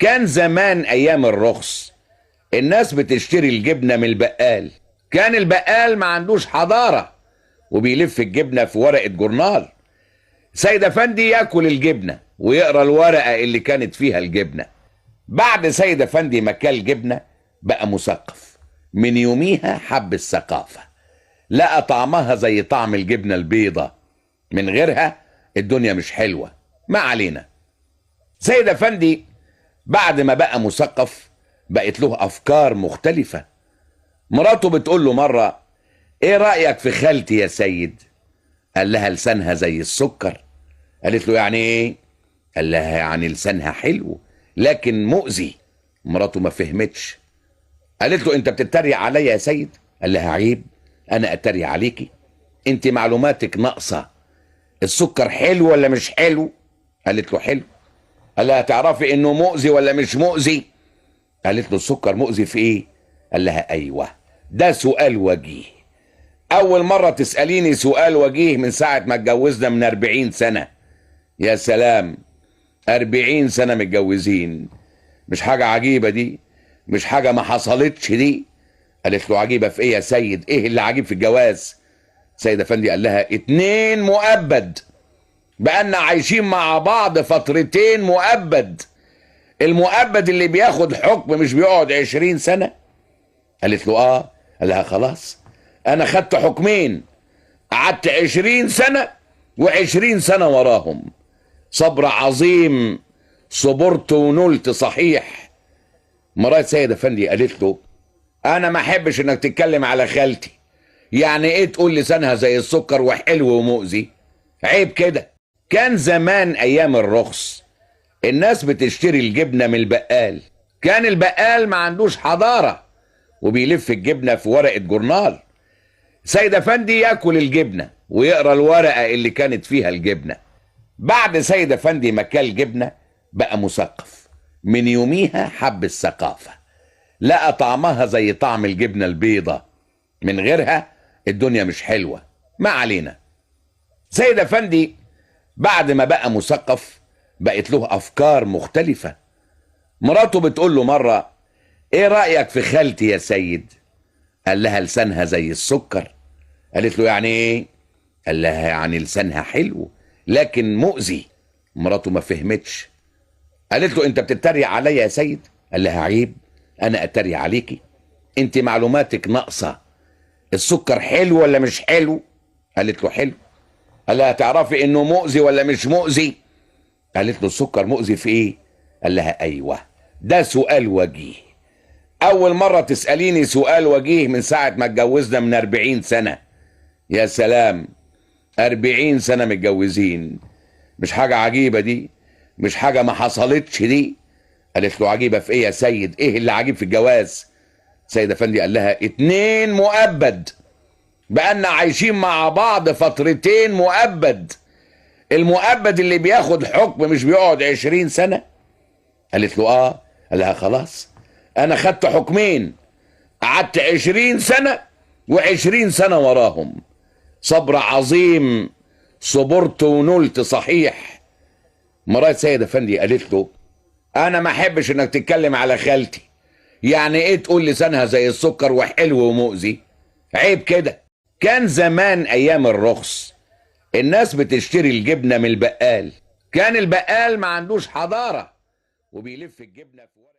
كان زمان ايام الرخص الناس بتشتري الجبنة من البقال. كان البقال ما عندوش حضارة وبيلف الجبنة في ورقة جورنال. سيد افندي ياكل الجبنة ويقرا الورقة اللي كانت فيها الجبنة. بعد سيد افندي ما كل جبنة بقى مثقف. من يوميها حب الثقافة، لقى طعمها زي طعم الجبنة البيضة، من غيرها الدنيا مش حلوة. ما علينا. سيد افندي بعد ما بقى مثقف بقت له افكار مختلفة. مراته بتقول له مرة: ايه رأيك في خالتي يا سيد؟ قال لها: لسانها زي السكر. قالت له: يعني ايه؟ قال لها: يعني لسانها حلو لكن مؤذي. مراته ما فهمتش، قالت له: انت بتتريق عليا يا سيد؟ قال لها: عيب انا اتريق عليكي؟ انت معلوماتك ناقصة. السكر حلو ولا مش حلو؟ قالت له: حلو. قال لها: تعرفي انه مؤذي ولا مش مؤذي؟ قالت له: السكر مؤذي في ايه؟ قال لها: ايوه، ده سؤال وجيه. اول مرة تسأليني سؤال وجيه من ساعة ما اتجوزنا من 40 سنة. يا سلام، 40 سنة متجوزين، مش حاجة عجيبة دي؟ مش حاجة ما حصلتش دي؟ قالت له: عجيبة في ايه يا سيد؟ ايه اللي عجيب في الجواز؟ سيد افندي قال لها: 2 مؤبد، بقالنا عايشين مع بعض فترتين مؤبد. المؤبد اللي بياخد حكم مش بيقعد 20 سنة؟ قالت له: اه. قال لها: خلاص، انا خدت حكمين، قعدت 20 سنة و20 سنة وراهم. صبر عظيم، صبرت ونلت صحيح. مرات سيد افندي قالت له: انا ما احبش انك تتكلم على خالتي. يعني ايه تقول لسانها زي السكر وحلو ومؤذي؟ عيب كده. كان زمان ايام الرخص الناس بتشتري الجبنة من البقال. كان البقال ما عندوش حضارة وبيلف الجبنة في ورقة جورنال. سيد افندي ياكل الجبنة ويقرا الورقة اللي كانت فيها الجبنة. بعد سيد افندي ما كل جبنة بقى مثقف. من يوميها حب الثقافة، لقى طعمها زي طعم الجبنة البيضة، من غيرها الدنيا مش حلوة. ما علينا. سيد افندي بعد ما بقى مثقف بقت له افكار مختلفة. مراته بتقول له مرة: ايه رأيك في خالتي يا سيد؟ قال لها: لسانها زي السكر. قالت له: يعني ايه؟ قال لها: يعني لسانها حلو لكن مؤذي. مراته ما فهمتش، قالت له: انت بتتريق عليا يا سيد؟ قال لها: عيب انا اتريق عليكي؟ انت معلوماتك ناقصة. السكر حلو ولا مش حلو؟ قالت له: حلو. قال لها: تعرفي انه مؤذي ولا مش مؤذي؟ قالت له: السكر مؤذي في ايه؟ قال لها: ايوه، ده سؤال وجيه. اول مرة تسأليني سؤال وجيه من ساعة ما اتجوزنا من 40 سنة. يا سلام، 40 سنة متجوزين، مش حاجة عجيبة دي؟ مش حاجة ما حصلتش دي؟ قالت له: عجيبة في ايه يا سيد؟ ايه اللي عجيب في الجواز؟ سيد افندي قال لها: 2 مؤبد، بقالنا عايشين مع بعض فترتين مؤبد. المؤبد اللي بياخد حكم مش بيقعد 20 سنة؟ قالت له: اه. قال لها: خلاص، انا خدت حكمين، قعدت 20 سنة و20 سنة وراهم. صبر عظيم، صبرت ونلت صحيح. مرات سيد افندي قالت له: انا ما احبش انك تتكلم على خالتي. يعني ايه تقول لسانها زي السكر وحلو ومؤذي؟ عيب كده. كان زمان ايام الرخص الناس بتشتري الجبنة من البقال. كان البقال ما عندوش حضارة وبيلف الجبنة في ورق